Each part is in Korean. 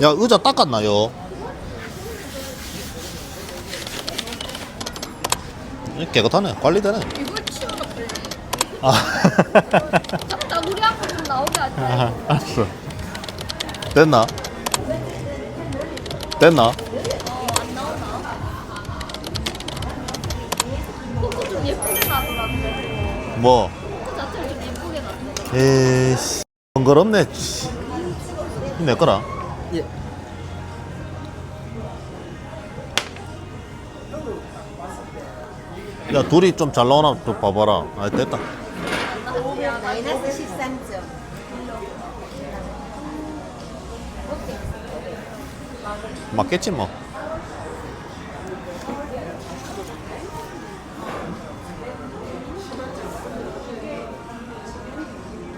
야, 의자 닦았나요? 깨끗하네. 관리되네. 이걸 치워라 빨리. 아, 나무리 한번 좀 나오게 하지. 알았어. 됐나? 됐나? 안 나오나? 코코 좀 예쁘게 나더라고요. 뭐? 코코 자체를 좀 예쁘게 나더라고요. 에이씨, 번거롭네. 씨. 내 거라. 예. 야, 둘이 좀 잘 나오나 좀 봐봐라. 아, 됐다. 마이너스 13점. 맞겠지 뭐.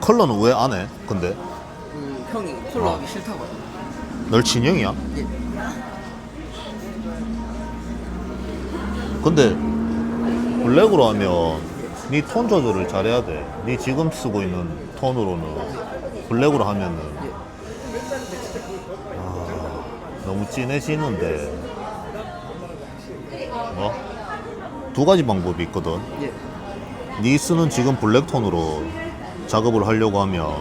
컬러는 왜 안 해? 근데 형이 컬러 하기 싫다고. 널 진영이야? 예. 근데 블랙으로 하면 네 톤 조절을 잘해야 돼. 네 지금 쓰고 있는 톤으로는 블랙으로 하면은 너무 진해지는데 뭐? 두 가지 방법이 있거든. 예. 네 쓰는 지금 블랙 톤으로 작업을 하려고 하면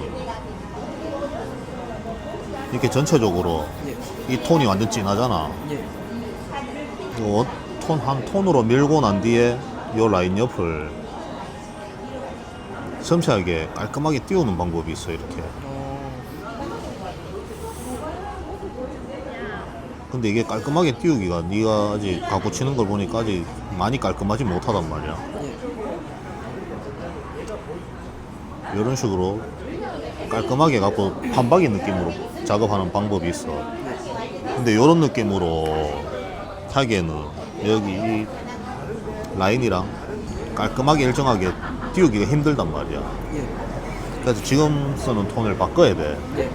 이렇게 전체적으로 예. 이 톤이 완전 진하잖아. 예. 요 톤 한 톤으로 밀고 난 뒤에 요 라인 옆을 섬세하게 깔끔하게 띄우는 방법이 있어. 이렇게. 근데 이게 깔끔하게 띄우기가 네가 아직 갖고 치는 걸 보니까 아직 많이 깔끔하지 못하단 말이야. 예. 이런 식으로 깔끔하게 갖고 판박이 느낌으로 작업하는 방법이 있어. 근데 이런 느낌으로 하기에는 여기 이 라인이랑 깔끔하게 일정하게 띄우기가 힘들단 말이야. 예. 그래서 지금 쓰는 톤을 바꿔야 돼. 예.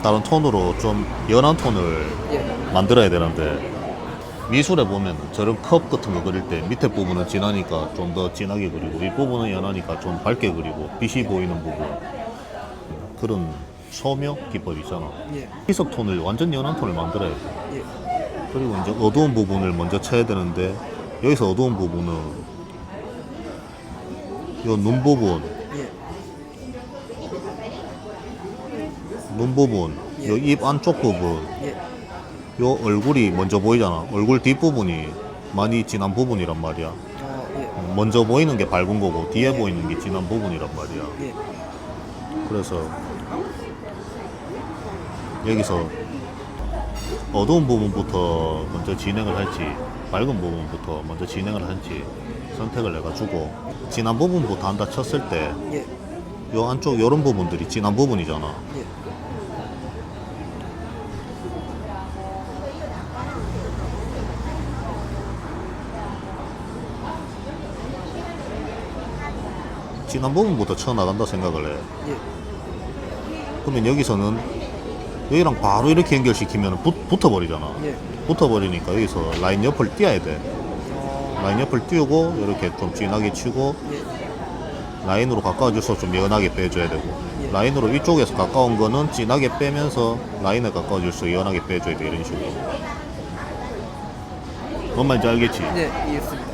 다른 톤으로 좀 연한 톤을 예. 만들어야 되는데, 미술에 보면 저런 컵 같은 거 그릴 때 밑에 부분은 진하니까 좀 더 진하게 그리고 이 부분은 연하니까 좀 밝게 그리고 빛이 보이는 부분, 그런 소묘 기법이 있잖아. 예. 희석 톤을 완전 연한 톤을 만들어야 돼. 예. 그리고 이제 어두운 부분을 먼저 쳐야 되는데, 여기서 어두운 부분은 요 눈 부분, 예. 눈 부분, 요 입 안쪽 부분, 예. 요 얼굴이 먼저 보이잖아. 얼굴 뒷부분이 많이 진한 부분이란 말이야. 예. 먼저 보이는 게 밝은 거고 뒤에 보이는 게 진한 부분이란 말이야. 예. 그래서 여기서 어두운 부분부터 먼저 진행을 할지 밝은 부분부터 먼저 진행을 할지 선택을 해가지고, 진한 부분부터 한다 쳤을 때 요 예. 안쪽 요런 부분들이 진한 부분이잖아. 예. 진한 부분부터 쳐나간다 생각을 해. 예. 그러면 여기서는 여기랑 바로 이렇게 연결시키면 붙어버리잖아. 예. 붙어버리니까 여기서 라인 옆을 띄어야 돼. 라인 옆을 띄우고 이렇게 좀 진하게 치고, 예. 라인으로 가까워져서 좀 연하게 빼줘야 되고, 예. 라인으로 이쪽에서 가까운 거는 진하게 빼면서 라인에 가까워질수록 연하게 빼줘야 돼. 이런 식으로. 뭔 말인지 알겠지? 예. 이해했습니다.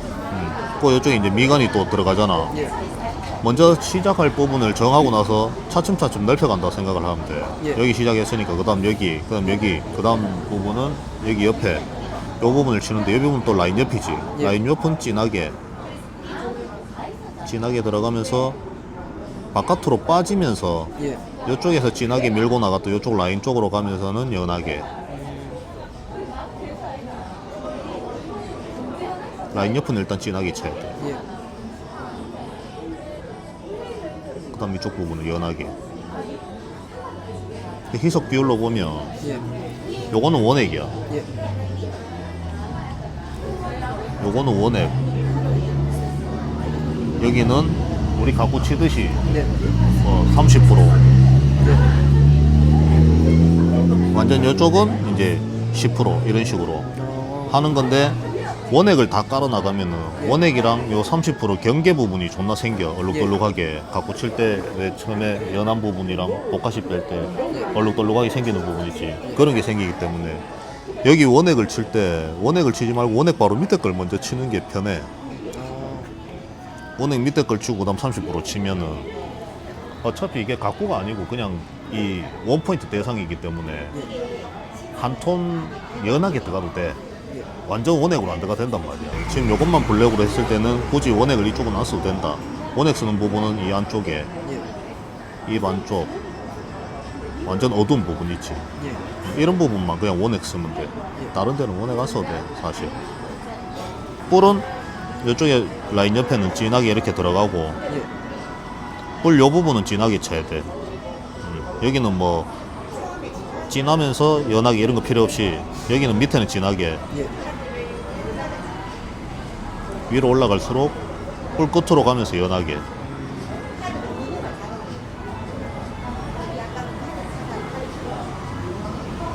그 이쪽에 이제 미간이 또 들어가잖아. 예. 먼저 시작할 부분을 정하고 나서 차츰차츰 넓혀간다 생각을 하면 돼. 예. 여기 시작했으니까 그 다음 여기, 그 다음 여기, 그 다음 부분은 여기 옆에 이 부분을 치는데, 이 부분 또 라인 옆이지. 예. 라인 옆은 진하게 들어가면서 바깥으로 빠지면서 예. 이쪽에서 진하게 밀고 나갔다 이쪽 라인 쪽으로 가면서는 연하게, 라인 옆은 일단 진하게 쳐야 돼. 예. 그 다음 이쪽 부분은 연하게. 희석 비율로 보면 예. 요거는 원액이야. 예. 요거는 원액. 여기는 우리 갖고 치듯이 네. 30%. 네. 완전 이쪽은 이제 10% 이런 식으로 하는 건데, 원액을 다 깔아 나가면은 원액이랑 요 30% 경계 부분이 존나 생겨. 얼룩덜룩하게 갖고 칠 때 왜 처음에 연한 부분이랑 복가시 뺄 때 얼룩덜룩하게 생기는 부분 있지. 그런 게 생기기 때문에 여기 원액을 칠 때 원액을 치지 말고 원액 바로 밑에 걸 먼저 치는 게 편해. 원액 밑에 걸 치고 그다음 30% 치면은 어차피 이게 각구가 아니고 그냥 이 원포인트 대상이기 때문에 한 톤 연하게 들어가도 돼. 완전 원액으로 안 들어가 된단 말이야. 지금 요것만 블랙으로 했을 때는 굳이 원액을 이쪽은 안 써도 된다. 원액 쓰는 부분은 이 안쪽에 입 안쪽 완전 어두운 부분 있지. 이런 부분만 그냥 원액 쓰면 돼. 다른 데는 원액 안 써도 돼 사실. 뿔은 이쪽에 라인 옆에는 진하게 이렇게 들어가고 뿔 요 부분은 진하게 쳐야 돼. 여기는 뭐 진하면서 연하게 이런 거 필요 없이 여기는 밑에는 진하게 위로 올라갈수록 뿔 끝으로 가면서 연하게.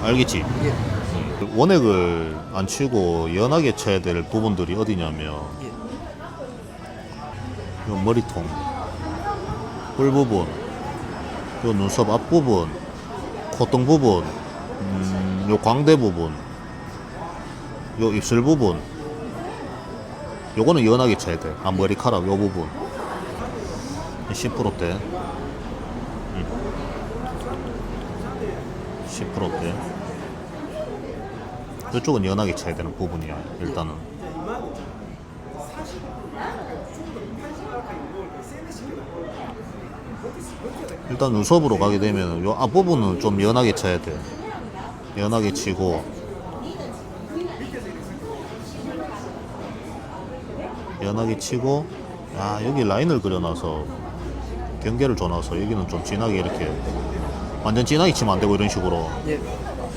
알겠지? 원액을 안 치고 연하게 쳐야 될 부분들이 어디냐면 요 머리통, 뿔 부분, 요 눈썹 앞부분, 콧등 부분, 요 광대 부분, 요 입술 부분, 요거는 연하게 쳐야 돼. 아, 머리카락 요 부분 10%대 10%대 이쪽은 연하게 쳐야 되는 부분이야. 일단은 일단 눈썹으로 가게 되면 요 앞부분은 좀 연하게 쳐야 돼. 연하게 치고 연하게 치고 여기 라인을 그려놔서 경계를 줘놔서 여기는 좀 진하게 이렇게 완전 진하게 치면 안 되고 이런 식으로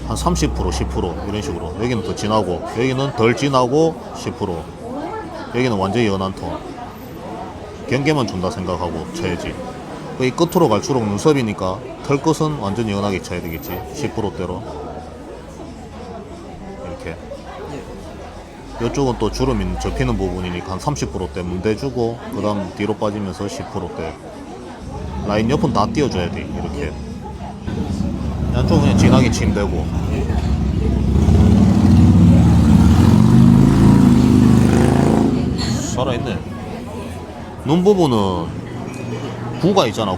한 30% 10% 이런 식으로 여기는 더 진하고 여기는 덜 진하고 10% 여기는 완전히 연한 톤 경계만 준다 생각하고 쳐야지. 이 끝으로 갈수록 눈썹이니까 털 끝은 완전 연하게 쳐야 되겠지. 10%대로 이렇게. 이쪽은 또 주름이 접히는 부분이니까 한 30%대 문대주고 그 다음 뒤로 빠지면서 10%대 라인 옆은 다 띄워줘야 돼. 이렇게 양쪽은 그냥 진하게 치면 되고. 살아있네. 눈 부분은 구가 있잖아.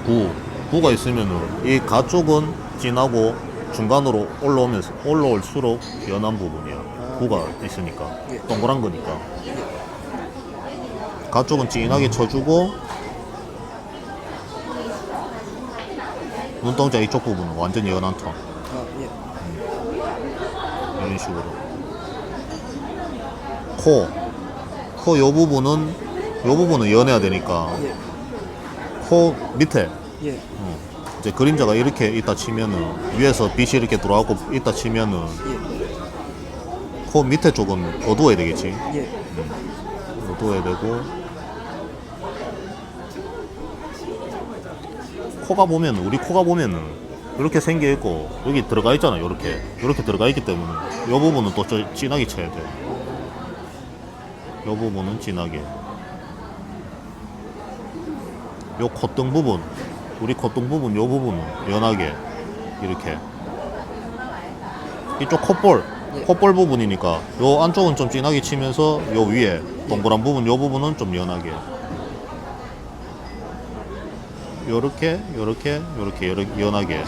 구가 있으면은 이 가쪽은 진하고 중간으로 올라올수록 연한 부분이야. 구가 있으니까 동그란 거니까 가쪽은 진하게 쳐주고 눈동자 이쪽 부분은 완전히 연한 톤. 이런 식으로. 코 요 부분은 연해야 되니까 코 밑에 이제 그림자가 이렇게 있다 치면은 위에서 빛이 이렇게 들어가고 있다 치면은 코 밑에 쪽은 어두워야 되겠지. 어두워야 되고 우리 코가 보면은 이렇게 생겨 있고 여기 들어가 있잖아. 이렇게 들어가 있기 때문에 이 부분은 또 진하게 쳐야 돼. 이 부분은 진하게. 요 콧등 부분, 우리 콧등 부분 요 부분은 연하게 이렇게. 이쪽 콧볼 부분이니까 요 안쪽은 좀 진하게 치면서 요 위에 동그란 부분 요 부분은 좀 연하게. 요렇게 연하게.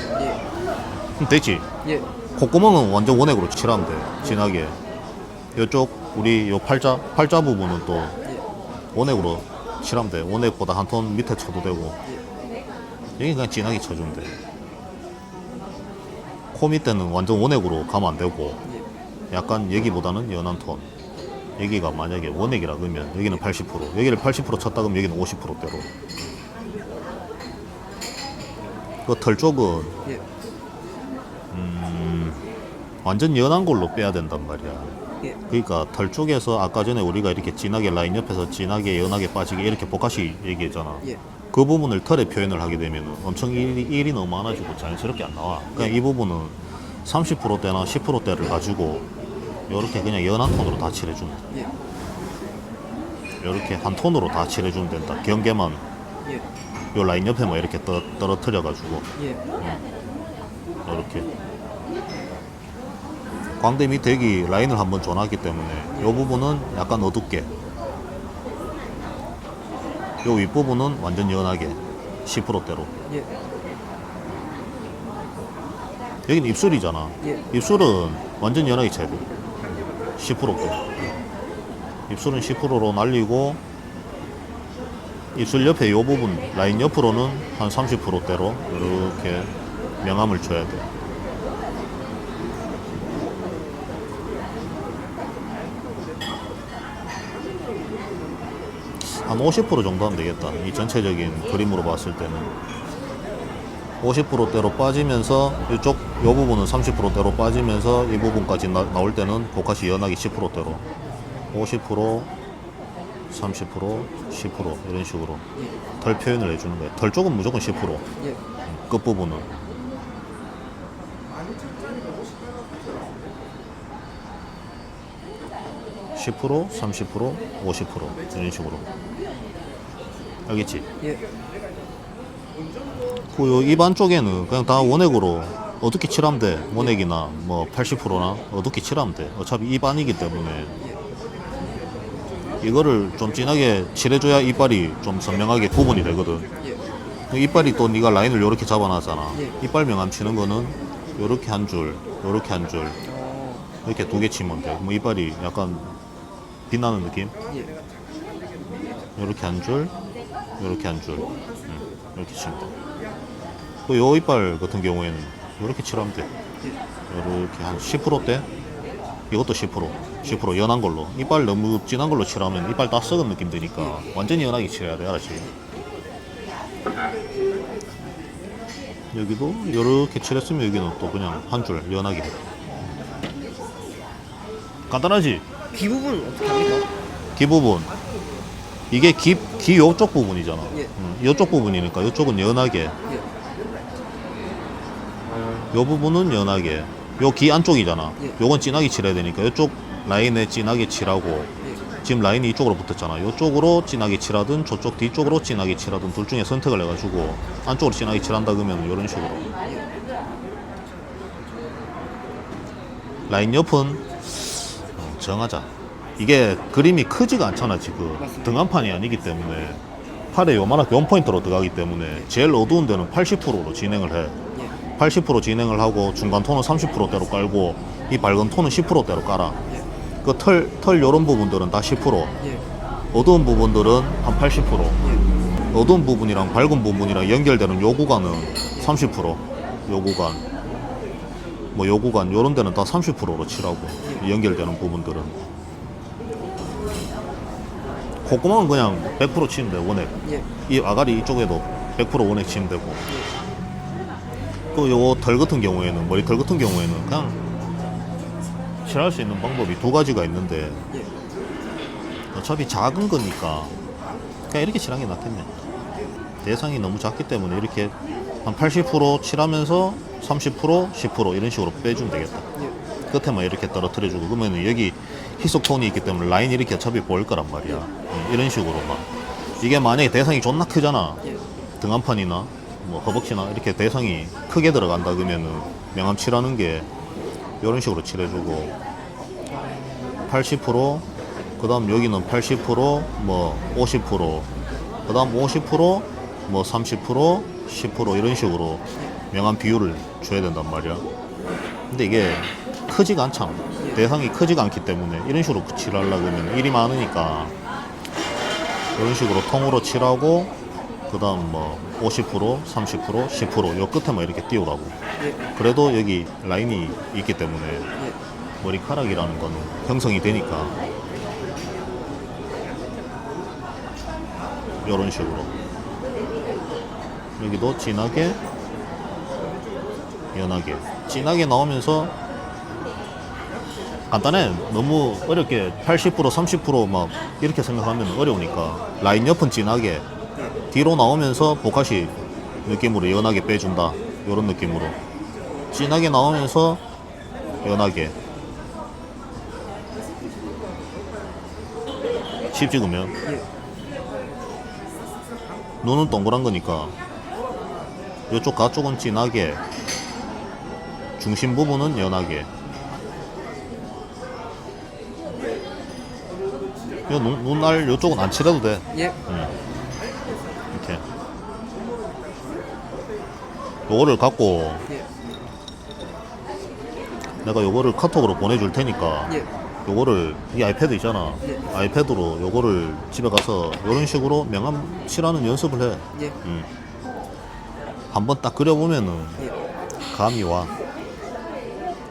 됐지? 콧구멍은 완전 원액으로 칠하면 돼. 진하게. 요쪽 우리 요 팔자 부분은 또 원액으로 칠하면 돼. 원액보다 한 톤 밑에 쳐도 되고. 여기 그냥 진하게 쳐주면 돼. 코 밑에는 완전 원액으로 가면 안 되고 약간 여기보다는 연한 톤. 여기가 만약에 원액이라 그러면 여기는 80%, 여기를 80% 쳤다 그러면 여기는 50%대로. 그 털 쪽은 완전 연한 걸로 빼야 된단 말이야. 그러니까 털 쪽에서 아까 전에 우리가 이렇게 진하게 라인 옆에서 진하게 연하게 빠지게 이렇게 복가시 얘기했잖아. 그 부분을 털에 표현을 하게 되면 엄청 일이 너무 많아지고 자연스럽게 안 나와. 그냥 이 부분은 30%대나 10%대를 가지고 이렇게 그냥 연한 톤으로 다 칠해주면 돼. 이렇게 한 톤으로 다 칠해주면 된다. 경계만 예. 요 라인 옆에만 이렇게 떨어뜨려 가지고 예. 이렇게 광대 밑에 여기 라인을 한번 줘놨기 때문에 요 부분은 약간 어둡게, 요 윗부분은 완전 연하게 10%대로. 예. 여기는 입술이잖아. 예. 입술은 완전 연하게 쳐야 돼. 10%대. 입술은 10%로 날리고 입술 옆에 요 부분 라인 옆으로는 한 30%대로 이렇게 명암을 줘야 돼. 한 50% 정도 하면 되겠다. 이 전체적인 그림으로 봤을 때는 50%대로 빠지면서 이쪽 요 부분은 30%대로 빠지면서 이 부분까지 나올 때는 고카시 연하게 10%대로 50%, 30%, 10% 이런 식으로 털 표현을 해주는 거예요. 털 쪽은 무조건 10%, 예. 끝부분은. (10%) 30%, 50% 이런 식으로. 알겠지? 예. 그 입 안쪽에는 그냥 다 원액으로 어둡게 칠하면 돼. 원액이나 뭐 80%나 어둡게 칠하면 돼. 어차피 입 안이기 때문에 이거를 좀 진하게 칠해줘야 이빨이 좀 선명하게 구분이 되거든. 예. 이빨이 또 네가 라인을 요렇게 잡아놨잖아. 예. 이빨 명암 치는 거는 요렇게 한 줄, 요렇게 한 줄, 이렇게 두 개 치면 돼. 뭐 이빨이 약간 빛나는 느낌? 예. 요렇게 한 줄, 요렇게 한 줄, 이렇게 치면 돼. 요 이빨 같은 경우에는 요렇게 칠하면 돼. 요렇게 한 10%대? 이것도 10% 연한 걸로. 이빨 너무 진한 걸로 칠하면 이빨 다 썩은 느낌 드니까 완전히 연하게 칠해야 돼. 알았지? 여기도 요렇게 칠했으면 여기는 또 그냥 한 줄 연하게. 간단하지? 귀 부분 어떻게 합니까? 귀 부분. 이게 귀 요쪽 부분이잖아. 예. 요쪽 부분이니까 요쪽은 연하게. 예. 요 부분은 연하게. 요 귀 안쪽이잖아. 예. 요건 진하게 칠해야 되니까 요쪽 라인에 진하게 칠하고, 예. 지금 라인이 이쪽으로 붙었잖아. 요쪽으로 진하게 칠하든 저쪽 뒤쪽으로 진하게 칠하든 둘 중에 선택을 해가지고 안쪽으로 진하게 칠한다 그러면 이런 식으로. 라인 옆은 정하자. 이게 그림이 크지가 않잖아 지금. 맞습니다. 등한판이 아니기 때문에 팔에 요만하게 원포인트로 들어가기 때문에 제일 어두운 데는 80%로 진행을 해. 예. 80% 진행을 하고 중간 톤은 30%대로 깔고 이 밝은 톤은 10%대로 깔아. 예. 그 털 요런 부분들은 다 10%, 예. 어두운 부분들은 한 80%, 예. 어두운 부분이랑 밝은 부분이랑 연결되는 요 구간은 30%, 요 구간, 뭐 요 구간 요런 데는 다 30%로 칠하고 연결되는 부분들은. 콧구멍은 그냥 100% 치면 돼. 원액. 예. 이 아가리 이쪽에도 100% 원액 치면 되고. 또 요 털 같은 경우에는, 머리 털 같은 경우에는 그냥 칠할 수 있는 방법이 두 가지가 있는데 예. 어차피 작은 거니까 그냥 이렇게 칠하는 게 낫겠네. 대상이 너무 작기 때문에 이렇게 한 80% 칠하면서 30%, 10% 이런 식으로 빼주면 되겠다. 예. 끝에만 이렇게 떨어뜨려주고, 그러면 여기 희석 톤이 있기 때문에 라인이 이렇게 어차피 보일 거란 말이야. 이런 식으로만. 이게 만약에 대상이 존나 크잖아. 예. 등한판이나 뭐 허벅지나 이렇게 대상이 크게 들어간다 그러면은 명암 칠하는 게 이런 식으로 칠해주고 80%, 그 다음 여기는 80%, 뭐 50%, 그 다음 50%, 뭐 30%, 10% 이런 식으로 명암 비율을 줘야 된단 말이야. 근데 이게 크지가 않잖아. 대상이 크지가 않기 때문에 이런 식으로 칠하려고 하면 일이 많으니까 이런 식으로 통으로 칠하고, 그 다음 뭐 50%, 30%, 10%요 끝에만 이렇게 띄우라고. 예. 그래도 여기 라인이 있기 때문에 예. 머리카락이라는 거는 형성이 되니까 이런 식으로 여기도 진하게 연하게 진하게 나오면서 간단해. 너무 어렵게 80% 30% 이렇게 생각하면 어려우니까 라인 옆은 진하게 뒤로 나오면서 보카시 느낌으로 연하게 빼준다. 이런 느낌으로 진하게 나오면서 연하게 10 찍으면 예. 눈은 동그란 거니까 이쪽 가쪽은 진하게, 중심 부분은 연하게. 눈알 이쪽은 안 칠해도 돼. 예. 이렇게. 요거를 갖고 예. 내가 요거를 카톡으로 보내줄 테니까 예. 요거를 이 아이패드 있잖아. 예. 아이패드로 요거를 집에 가서 요런 식으로 명암 칠하는 연습을 해. 예. 한번 딱 그려보면은 예. 감이 와.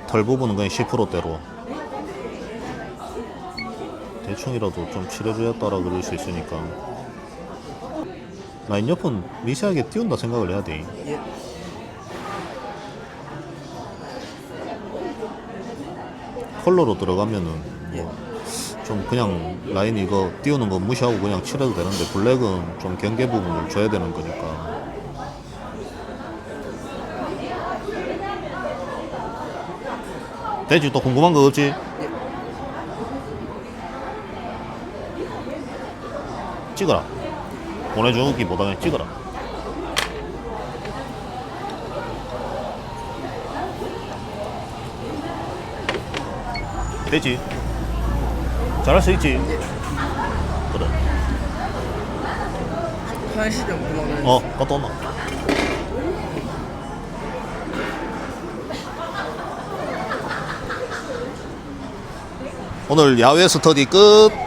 털 부분은 그냥 10%대로 대충이라도 좀 칠해주겠다라 그럴 수 있으니까. 라인 옆은 미세하게 띄운다 생각을 해야 돼. 예. 컬러로 들어가면은 예. 좀 그냥 라인 이거 띄우는 거 무시하고 그냥 칠해도 되는데, 블랙은 좀 경계 부분을 줘야 되는 거니까. 되지? 또 궁금한 거 없지? 찍어라. 보내주기보다 그냥 찍어라. 되지? 잘할 수 있지? 그래. 한시점 그거는 갔다 온나? 오늘 야외 스터디 끝.